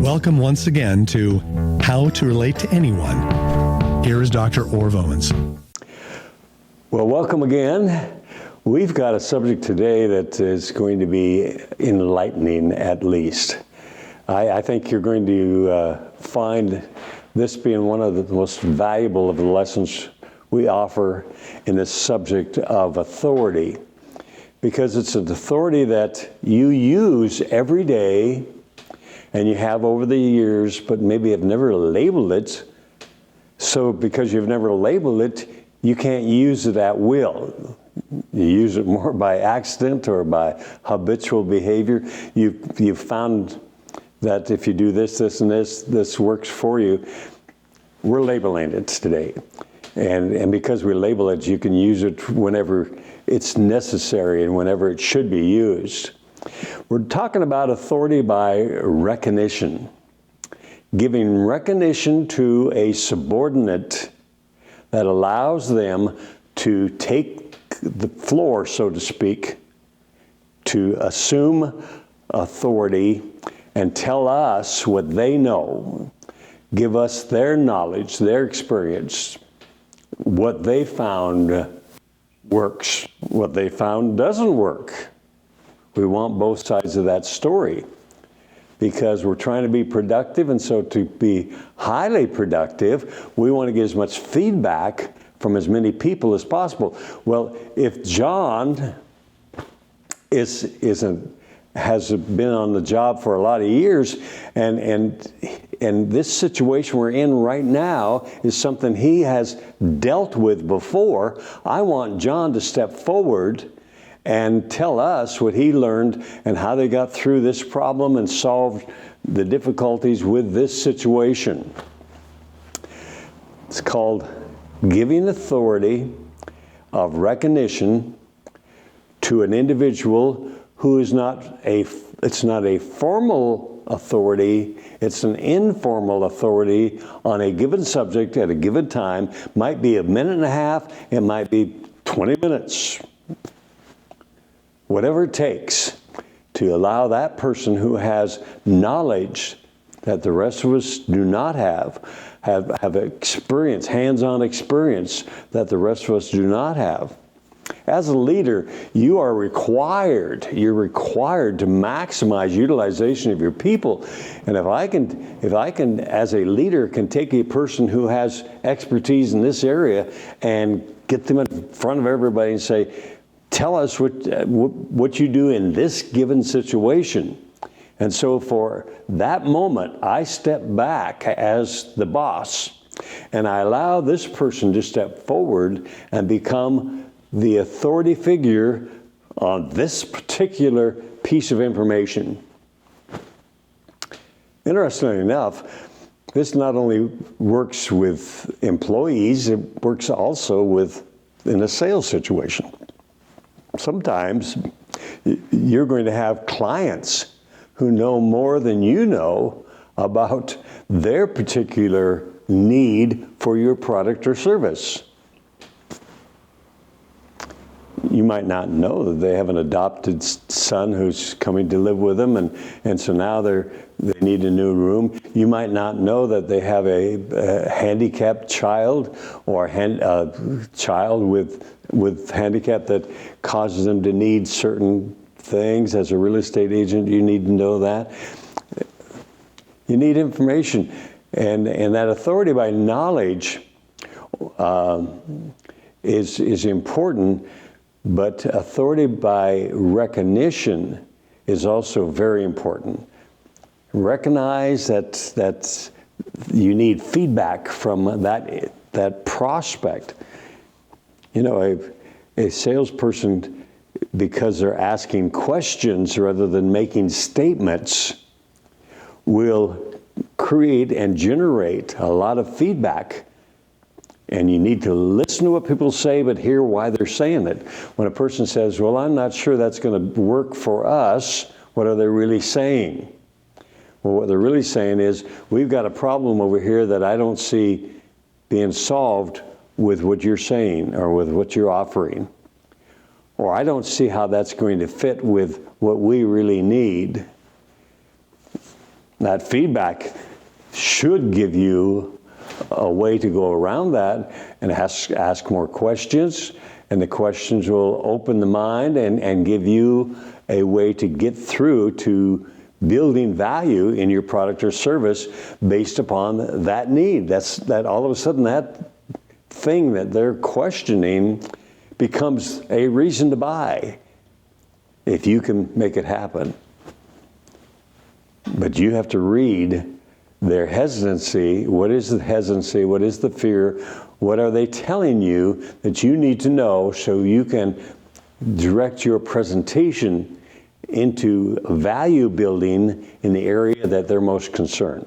Welcome once again to How to Relate to Anyone. Here is Dr. Orv Owens. Well, welcome again. We've got a subject today that is going to be enlightening, at least. I think you're going to find this being one of the most valuable of the lessons we offer in this subject of authority, because it's an authority that you use every day and you have over the years, but maybe have never labeled it. So because you've never labeled it, you can't use it at will. You use it more by accident or by habitual behavior. You've found that if you do this, this, and this works for you. We're labeling it today. And because we label it, you can use it whenever it's necessary and whenever it should be used. We're talking about authority by recognition. Giving recognition to a subordinate that allows them to take the floor, so to speak, to assume authority and tell us what they know, give us their knowledge, their experience, what they found works, what they found doesn't work. We want both sides of that story because we're trying to be productive, and so to be highly productive, we want to get as much feedback from as many people as possible. Well, if John has been on the job for a lot of years, and this situation we're in right now is something he has dealt with before, I want John to step forward and tell us what he learned and how they got through this problem and solved the difficulties with this situation. It's called giving authority of recognition to an individual who is it's not a formal authority, it's an informal authority on a given subject at a given time. Might be a minute and a half, it might be 20 minutes. Whatever it takes to allow that person who has knowledge that the rest of us do not have experience, hands-on experience that the rest of us do not have. As a leader, you're required to maximize utilization of your people. And if I can, as a leader, can take a person who has expertise in this area and get them in front of everybody and say, tell us what you do in this given situation. And so for that moment, I step back as the boss, and I allow this person to step forward and become the authority figure on this particular piece of information. Interestingly enough, this not only works with employees, it works also in a sales situation. Sometimes you're going to have clients who know more than you know about their particular need for your product or service. You might not know that they have an adopted son who's coming to live with them, and so now they need a new room. You might not know that they have a handicapped child or a child with handicap that causes them to need certain things. As a real estate agent, you need to know that. You need information, and that authority by knowledge is important, but authority by recognition is also very important. Recognize that you need feedback from that prospect. You know, a salesperson, because they're asking questions rather than making statements, will create and generate a lot of feedback. And you need to listen to what people say, but hear why they're saying it. When a person says, well, I'm not sure that's going to work for us, what are they really saying? Well, what they're really saying is, we've got a problem over here that I don't see being solved with what you're saying or with what you're offering. Or I don't see how that's going to fit with what we really need. That feedback should give you a way to go around that and ask more questions, and the questions will open the mind and give you a way to get through to building value in your product or service based upon that need. That all of a sudden that thing that they're questioning becomes a reason to buy if you can make it happen. But you have to read their hesitancy. What is the hesitancy? What is the fear? What are they telling you that you need to know so you can direct your presentation into value building in the area that they're most concerned?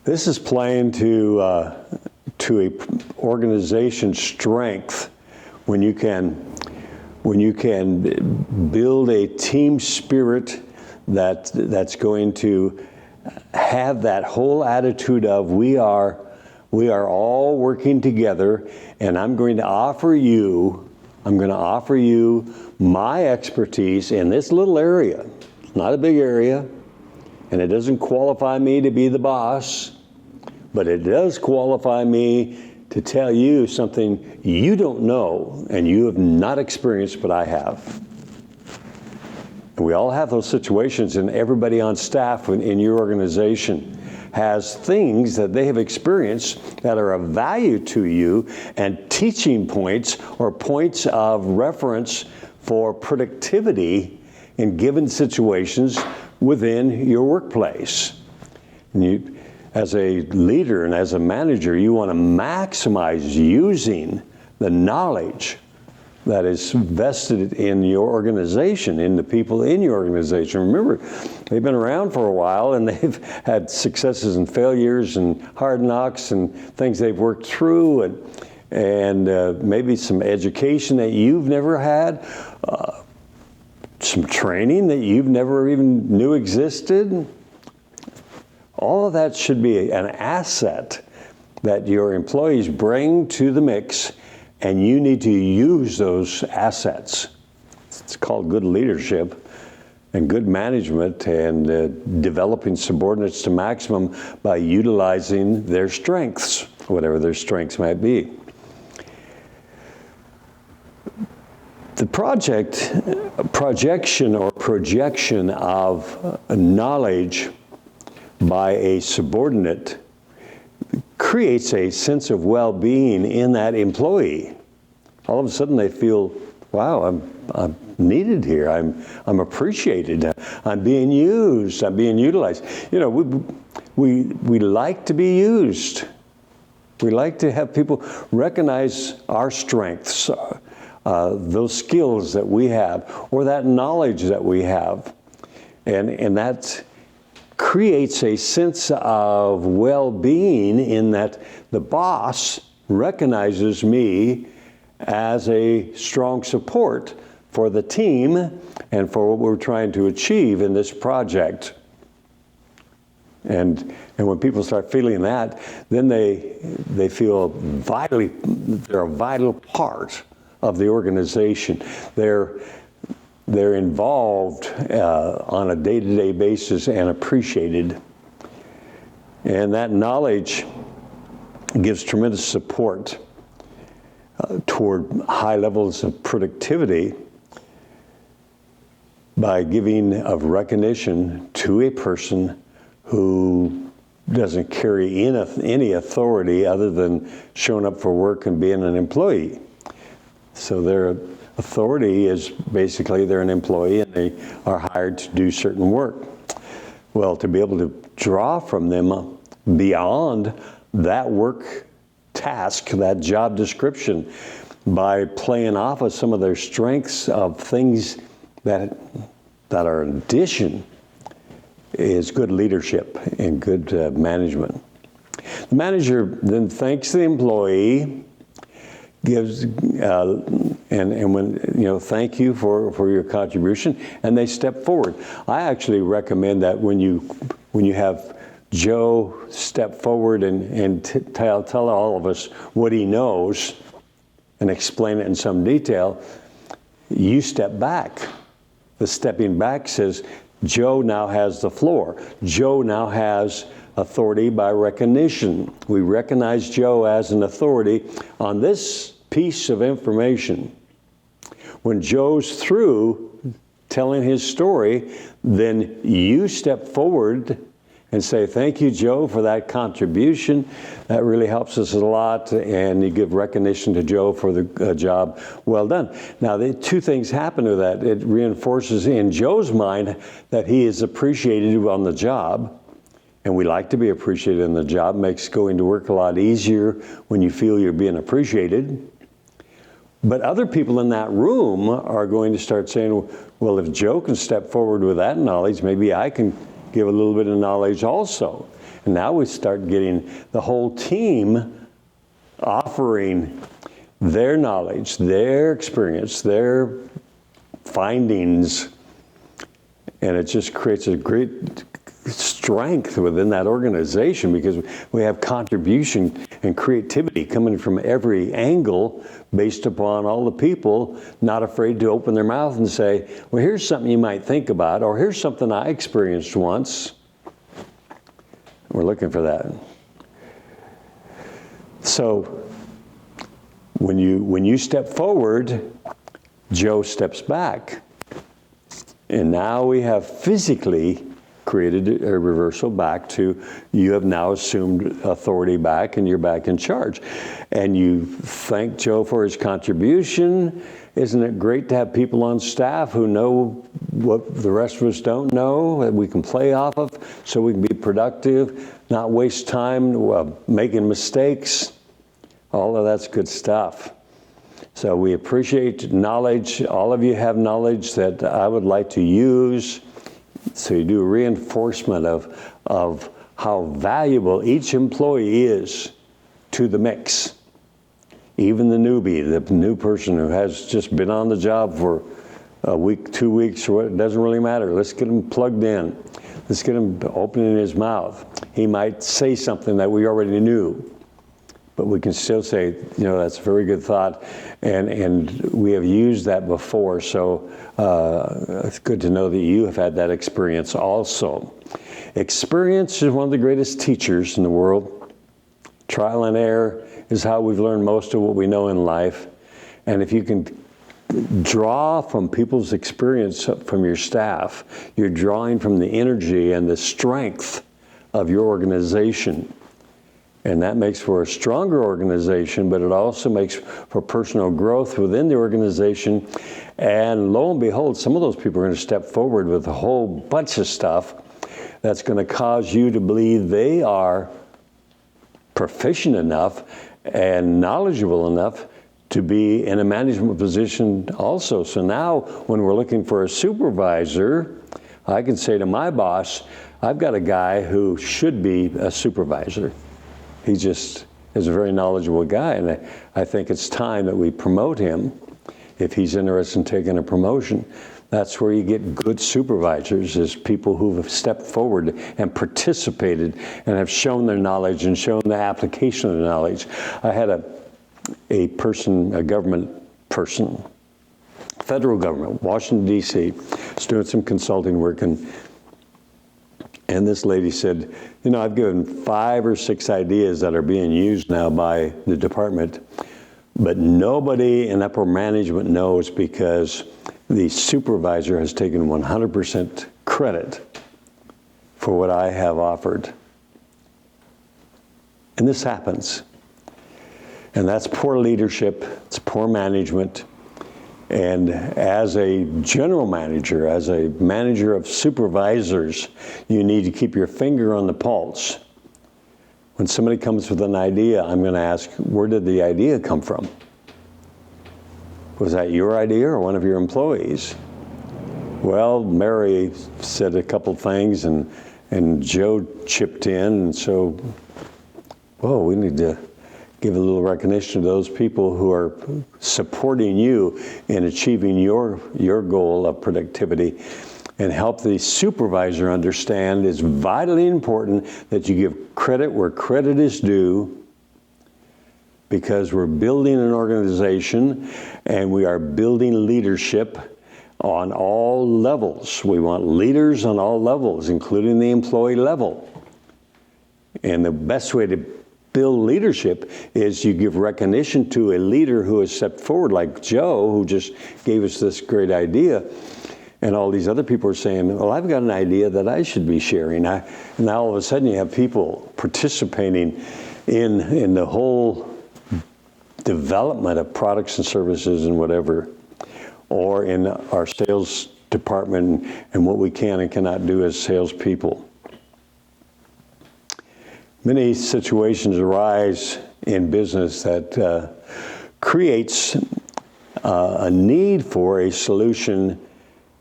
This is playing to a organization's strength when you can build a team spirit that's going to have that whole attitude of we are all working together, and I'm going to offer you my expertise in this little area. It's not a big area, and it doesn't qualify me to be the boss, but it does qualify me to tell you something you don't know and you have not experienced, but I have. And we all have those situations, and everybody on staff in your organization has things that they have experienced that are of value to you and teaching points or points of reference for productivity in given situations within your workplace. And you, as a leader and as a manager, you want to maximize using the knowledge that is vested in your organization, in the people in your organization. Remember, they've been around for a while and they've had successes and failures and hard knocks and things they've worked through, and maybe some education that you've never had, some training that you've never even knew existed. All of that should be an asset that your employees bring to the mix, and you need to use those assets. It's called good leadership and good management, and developing subordinates to maximum by utilizing their strengths, whatever their strengths might be. The projection of knowledge by a subordinate creates a sense of well-being in that employee. All of a sudden they feel, wow, I'm needed here. I'm appreciated. I'm being used. I'm being utilized. You know, we like to be used. We like to have people recognize our strengths, those skills that we have, or that knowledge that we have, and that creates a sense of well-being in that the boss recognizes me as a strong support for the team and for what we're trying to achieve in this project. And when people start feeling that, then they feel they're a vital part of the organization. They're involved on a day-to-day basis and appreciated. And that knowledge gives tremendous support toward high levels of productivity by giving of recognition to a person who doesn't carry any authority other than showing up for work and being an employee. So their authority is basically they're an employee and they are hired to do certain work. Well, to be able to draw from them beyond that work task, that job description, by playing off of some of their strengths of things that are an addition, is good leadership and good management. The manager then thanks the employee, gives and when thank you for your contribution, and they step forward. I actually recommend that when you have Joe step forward and tell all of us what he knows and explain it in some detail, you step back. The stepping back says, Joe now has the floor. Joe now has authority by recognition. We recognize Joe as an authority on this piece of information. When Joe's through telling his story, then you step forward and say, thank you, Joe, for that contribution. That really helps us a lot. And you give recognition to Joe for the job well done. Now, the two things happen to that. It reinforces in Joe's mind that he is appreciated on the job. And we like to be appreciated in the job. Makes going to work a lot easier when you feel you're being appreciated. But other people in that room are going to start saying, well, if Joe can step forward with that knowledge, maybe I can give a little bit of knowledge also. And now we start getting the whole team offering their knowledge, their experience, their findings. And it just creates a great strength within that organization because we have contribution and creativity coming from every angle based upon all the people not afraid to open their mouth and say, well, here's something you might think about, or here's something I experienced once. We're looking for that. So when you step forward, Joe steps back. And now we have physically created a reversal back to you have now assumed authority back and you're back in charge. And you thank Joe for his contribution. Isn't it great to have people on staff who know what the rest of us don't know that we can play off of so we can be productive, not waste time making mistakes? All of that's good stuff. So we appreciate knowledge. All of you have knowledge that I would like to use. So you do a reinforcement of how valuable each employee is to the mix. Even the newbie, the new person who has just been on the job for a week, 2 weeks, or what, it doesn't really matter. Let's get him plugged in. Let's get him opening his mouth. He might say something that we already knew, but we can still say, that's a very good thought, and we have used that before, so it's good to know that you have had that experience also. Experience is one of the greatest teachers in the world. Trial and error is how we've learned most of what we know in life, and if you can draw from people's experience from your staff, you're drawing from the energy and the strength of your organization. And that makes for a stronger organization, but it also makes for personal growth within the organization. And lo and behold, some of those people are going to step forward with a whole bunch of stuff that's going to cause you to believe they are proficient enough and knowledgeable enough to be in a management position also. So now when we're looking for a supervisor, I can say to my boss, I've got a guy who should be a supervisor. He just is a very knowledgeable guy, and I think it's time that we promote him if he's interested in taking a promotion. That's where you get good supervisors, is people who have stepped forward and participated and have shown their knowledge and shown the application of the knowledge. I had a government person, federal government, Washington, D.C., was doing some consulting work, and this lady said, I've given 5 or 6 ideas that are being used now by the department, but nobody in upper management knows because the supervisor has taken 100% credit for what I have offered. And this happens. And that's poor leadership, it's poor management. And as a general manager, as a manager of supervisors, you need to keep your finger on the pulse. When somebody comes with an idea, I'm going to ask, where did the idea come from? Was that your idea or one of your employees? Well, Mary said a couple things and Joe chipped in, and so, we need to give a little recognition to those people who are supporting you in achieving your goal of productivity, and help the supervisor understand it's vitally important that you give credit where credit is due, because we're building an organization and we are building leadership on all levels. We want leaders on all levels, including the employee level. And the best way to build leadership is you give recognition to a leader who has stepped forward, like Joe, who just gave us this great idea. And all these other people are saying, well, I've got an idea that I should be sharing. And now all of a sudden you have people participating in the whole development of products and services and whatever, or in our sales department and what we can and cannot do as salespeople. Many situations arise in business that creates a need for a solution,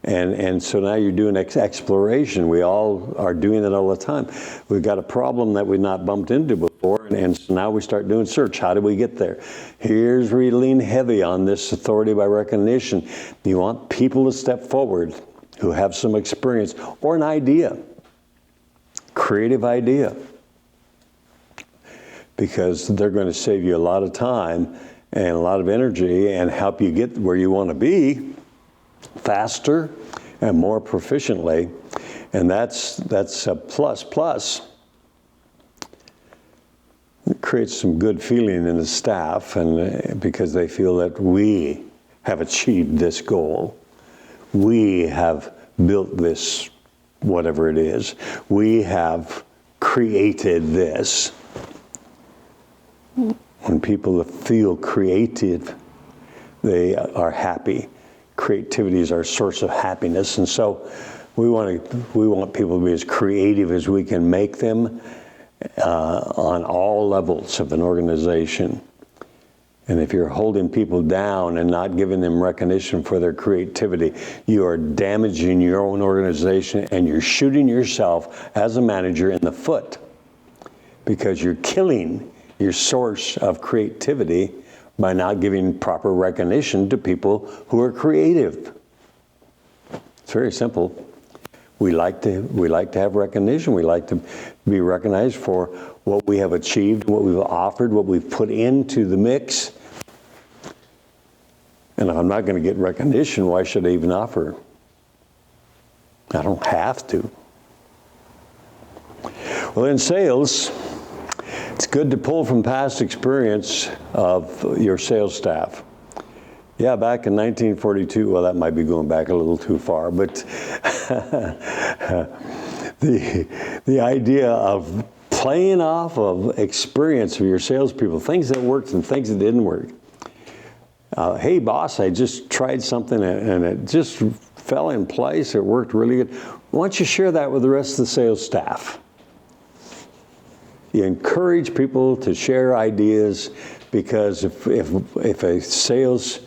and so now you're doing exploration. We all are doing it all the time. We've got a problem that we've not bumped into before, and so now we start doing search. How do we get there? Here's where you lean heavy on this authority by recognition. You want people to step forward who have some experience or an idea, creative idea, because they're going to save you a lot of time and a lot of energy and help you get where you want to be faster and more proficiently. And that's a plus. It creates some good feeling in the staff, and because they feel that we have achieved this goal. We have built this, whatever it is. We have created this. When people feel creative, they are happy. Creativity is our source of happiness, and so we want people to be as creative as we can make them on all levels of an organization. And if you're holding people down and not giving them recognition for their creativity, you are damaging your own organization, and you're shooting yourself as a manager in the foot, because you're killing your source of creativity by not giving proper recognition to people who are creative. It's very simple. We like to have recognition. We like to be recognized for what we have achieved, what we've offered, what we've put into the mix. And if I'm not going to get recognition, why should I even offer? I don't have to. Well, in sales, it's good to pull from past experience of your sales staff. Yeah, back in 1942, well, that might be going back a little too far, but the idea of playing off of experience of your salespeople, things that worked and things that didn't work. Hey, boss, I just tried something and it just fell in place. It worked really good. Why don't you share that with the rest of the sales staff? You encourage people to share ideas, because if a sales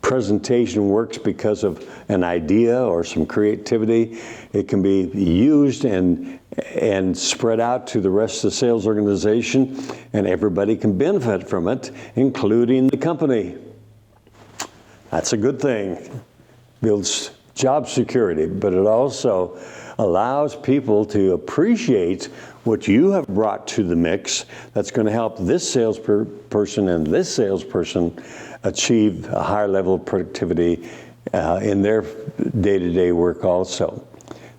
presentation works because of an idea or some creativity, it can be used and spread out to the rest of the sales organization, and everybody can benefit from it, including the company. That's a good thing. Builds job security, but it also allows people to appreciate what you have brought to the mix that's going to help this salesperson and this salesperson achieve a higher level of productivity in their day-to-day work also.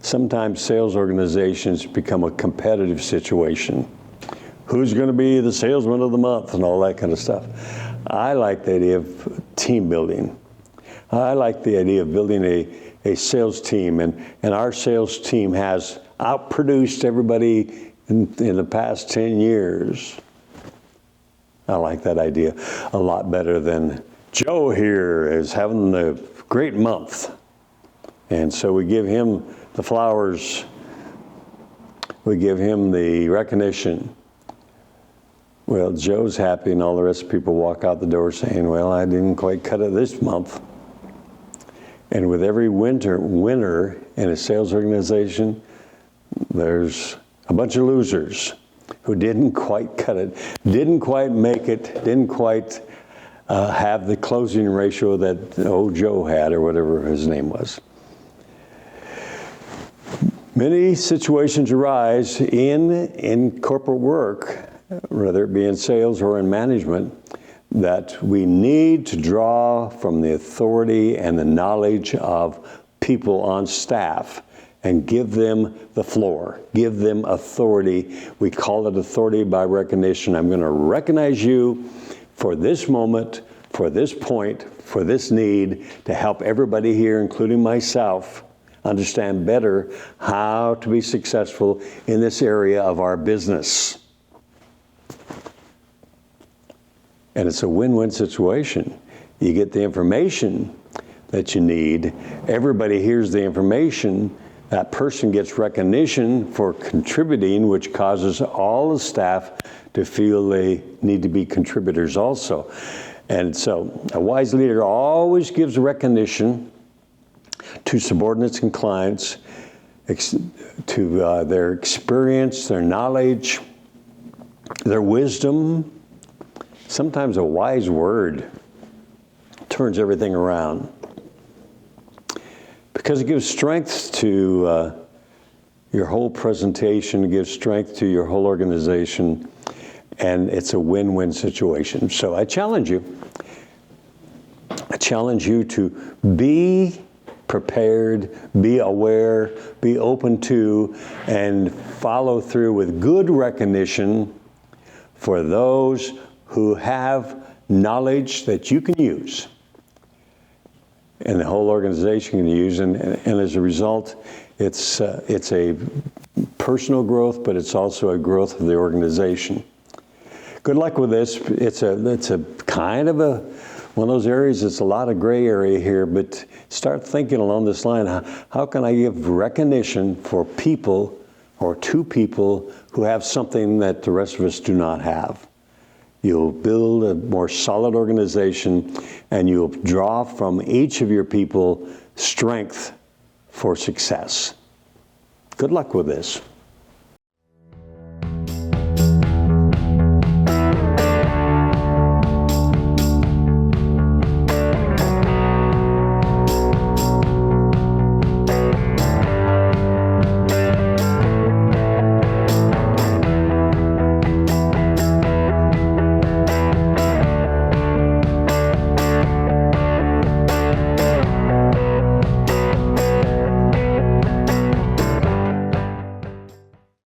Sometimes sales organizations become a competitive situation. Who's going to be the salesman of the month and all that kind of stuff. I like the idea of team building. I like the idea of building a sales team, and our sales team has outproduced everybody in the past 10 years. I like that idea a lot better than Joe here is having a great month. And so we give him the flowers. We give him the recognition. Well, Joe's happy, and all the rest of the people walk out the door saying, well, I didn't quite cut it this month. And with every winner in a sales organization, there's a bunch of losers who didn't quite cut it, didn't quite make it, didn't quite have the closing ratio that old Joe had, or whatever his name was. Many situations arise in corporate work, whether it be in sales or in management, that we need to draw from the authority and the knowledge of people on staff and give them the floor, give them authority. We call it authority by recognition. I'm going to recognize you for this moment, for this point, for this need, to help everybody here, including myself, understand better how to be successful in this area of our business. And it's a win-win situation. You get the information that you need. Everybody hears the information. That person gets recognition for contributing, which causes all the staff to feel they need to be contributors also. And so a wise leader always gives recognition to subordinates and clients, to their experience, their knowledge, their wisdom. Sometimes a wise word turns everything around, because it gives strength to your whole presentation, it gives strength to your whole organization, and it's a win-win situation. So I challenge you to be prepared, be aware, be open to, and follow through with good recognition for those who have knowledge that you can use and the whole organization can use. And as a result, it's a personal growth, but it's also a growth of the organization. Good luck with this. It's a kind of one of those areas. It's a lot of gray area here, but start thinking along this line. How can I give recognition for people or to people who have something that the rest of us do not have? You'll build a more solid organization, and you'll draw from each of your people strength for success. Good luck with this.